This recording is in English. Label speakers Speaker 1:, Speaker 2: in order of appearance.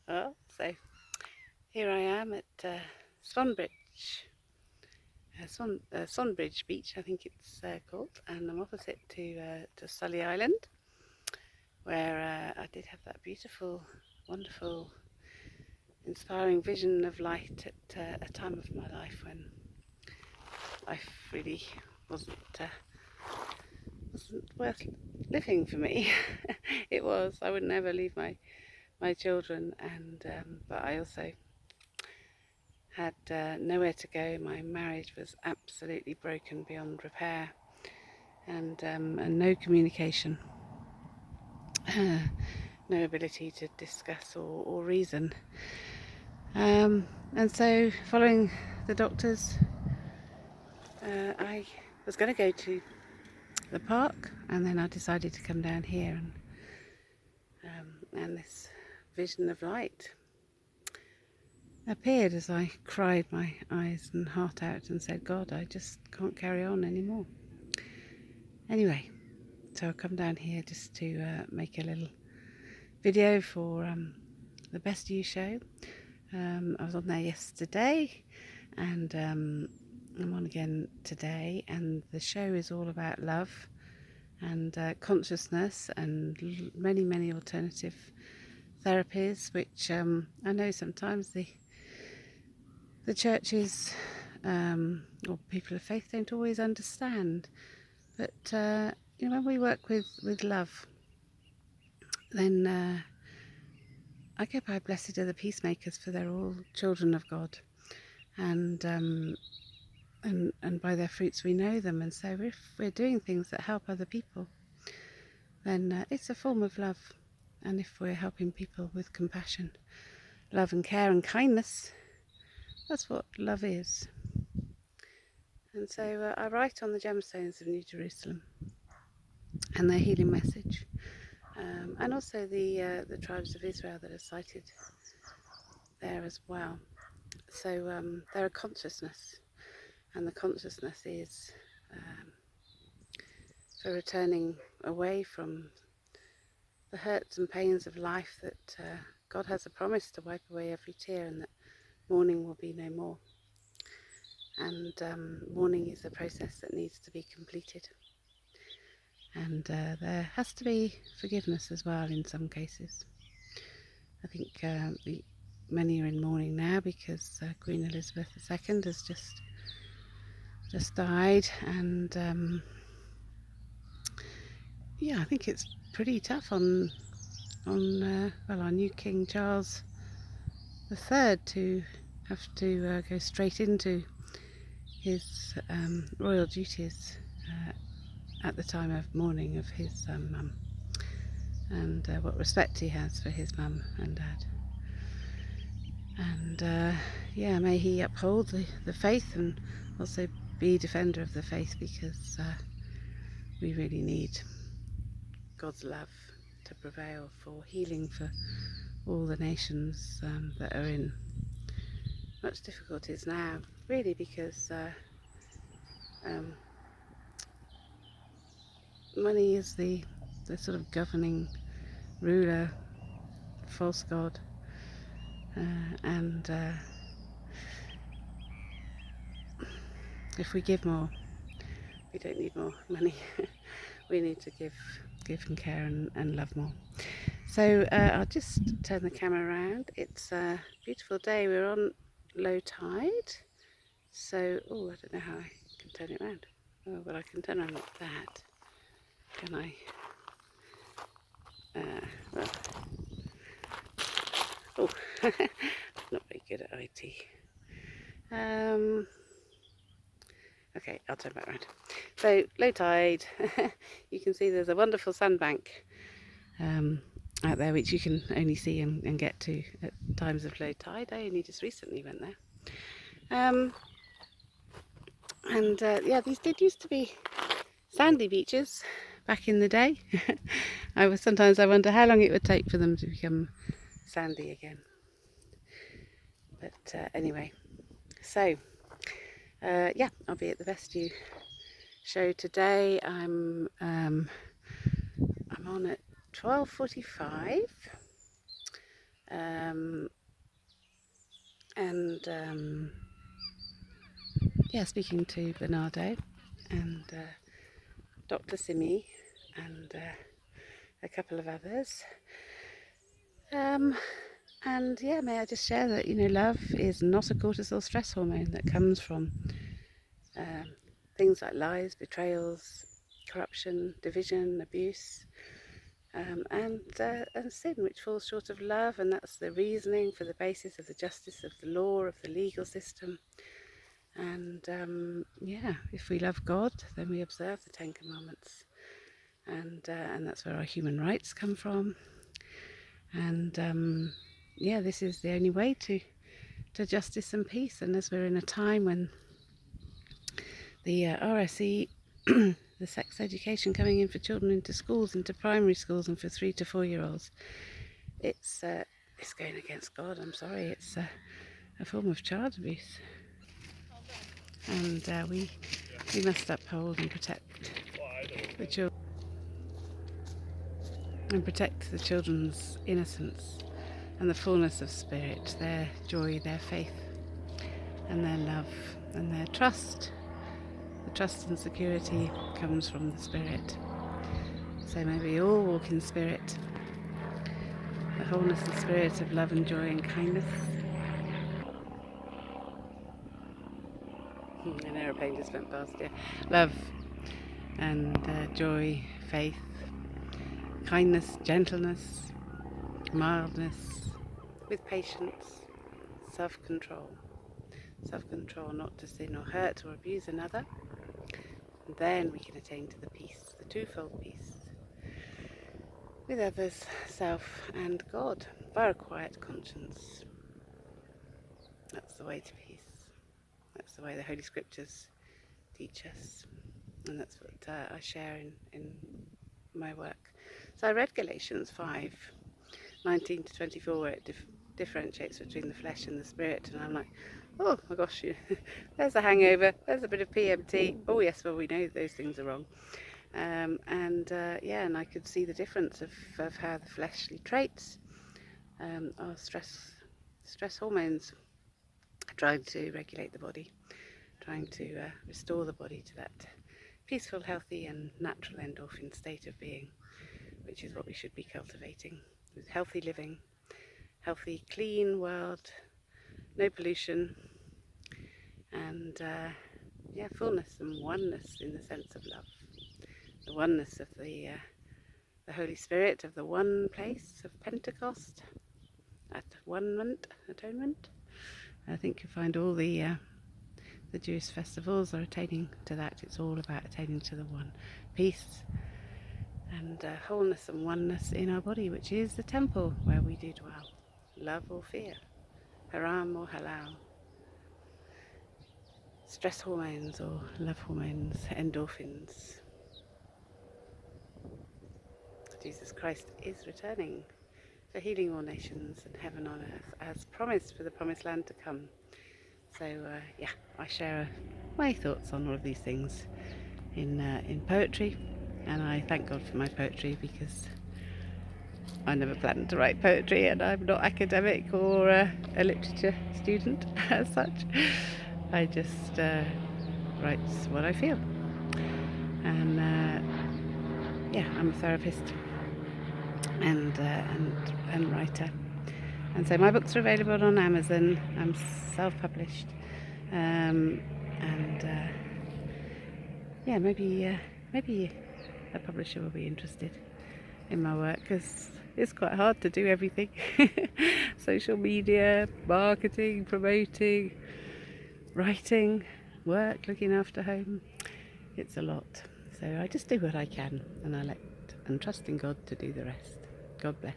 Speaker 1: Well, so here I am at Swanbridge, Swanbridge Beach, I think it's called, and I'm opposite to Sully Island, where I did have that beautiful, wonderful, inspiring vision of light at a time of my life when life really wasn't worth living for me. It was. I would never leave my children, and but I also had nowhere to go. My marriage was absolutely broken beyond repair, and no communication, no ability to discuss or reason. And so, following the doctors, I was going to go to the park, and then I decided to come down here, and this vision of light appeared as I cried my eyes and heart out and said, God, I just can't carry on anymore. Anyway, so I'll come down here just to make a little video for the Best You show. I was on there yesterday, and I'm on again today, and the show is all about love and consciousness and many alternative therapies, which I know sometimes the churches or people of faith don't always understand. But when we work with love, then I go by blessed are the peacemakers, for they're all children of God, and by their fruits we know them. And so if we're doing things that help other people, then it's a form of love. And if we're helping people with compassion, love and care and kindness, that's what love is. And so I write on the gemstones of New Jerusalem and their healing message, and also the tribes of Israel that are cited there as well. So they're a consciousness, and the consciousness is for returning away from the hurts and pains of life, that God has a promise to wipe away every tear, and that mourning will be no more. And mourning is a process that needs to be completed. And there has to be forgiveness as well in some cases. I think many are in mourning now because Queen Elizabeth II has just died, and I think it's pretty tough on our new King Charles III to have to go straight into his royal duties at the time of mourning of his mum, and what respect he has for his mum and dad. And may he uphold the faith, and also be defender of the faith, because we really need God's love to prevail for healing for all the nations that are in much difficulties now, really, because money is the sort of governing ruler, false god, and if we give more, we don't need more money. We need to give and care and love more. So I'll just turn the camera around. It's a beautiful day. We're on low tide, so I don't know how I can turn it around. Oh, well, I can turn around like that. Can I? Not very good at IT. Okay, I'll turn back around. So, low tide. You can see there's a wonderful sandbank out there, which you can only see and get to at times of low tide. I only just recently went there. These did used to be sandy beaches back in the day. Sometimes I wonder how long it would take for them to become sandy again. But anyway, so I'll be at the Best You show today. I'm on at 12:45. and speaking to Bernardo and Dr. Simi and a couple of others. And may I just share that, love is not a cortisol stress hormone that comes from things like lies, betrayals, corruption, division, abuse, and sin, which falls short of love, and that's the reasoning for the basis of the justice of the law, of the legal system. And if we love God, then we observe the Ten Commandments, and that's where our human rights come from. And this is the only way to justice and peace. And as we're in a time when the RSE, the sex education coming in for children into schools, into primary schools, and for 3 to 4 year olds, it's going against God. I'm sorry, it's a form of child abuse, and we must uphold and protect the children, and protect the children's innocence and the fullness of spirit, their joy, their faith, and their love, and their trust. The trust and security comes from the Spirit. So may we all walk in Spirit, the wholeness and spirit of love and joy and kindness. An aeroplane just went past here. Love and joy, faith, kindness, gentleness, mildness, with patience, self-control. Self-control not to sin or hurt or abuse another. And then we can attain to the peace, the twofold peace, with others, self and God, by a quiet conscience. That's the way to peace. That's the way the Holy Scriptures teach us. And that's what I share in my work. So I read Galatians 5:19 to 24, where it differentiates between the flesh and the spirit, and I'm like, oh my gosh, there's a hangover, there's a bit of PMT. Oh yes, well we know those things are wrong. And I could see the difference of how the fleshly traits are stress hormones, trying to regulate the body, trying to restore the body to that peaceful, healthy and natural endorphin state of being, which is what we should be cultivating, with healthy living, healthy, clean world, no pollution, and fullness and oneness in the sense of love, the oneness of the Holy Spirit, of the one place of Pentecost, atonement. I think you find all the Jewish festivals are attaining to that. It's all about attaining to the one, peace and wholeness and oneness in our body, which is the temple where we do dwell. Love or fear, haram or halal, stress hormones or love hormones, endorphins. Jesus Christ is returning for healing all nations and heaven on earth, as promised for the promised land to come. So I share my thoughts on all of these things in poetry, and I thank God for my poetry, because I never planned to write poetry, and I'm not academic or a literature student as such. I just write what I feel, and I'm a therapist and writer, and so my books are available on Amazon. I'm self-published, maybe a publisher will be interested in my work, because it's quite hard to do everything. Social media, marketing, promoting, writing, work, looking after home. It's a lot. So I just do what I can, and I trust in God to do the rest. God bless.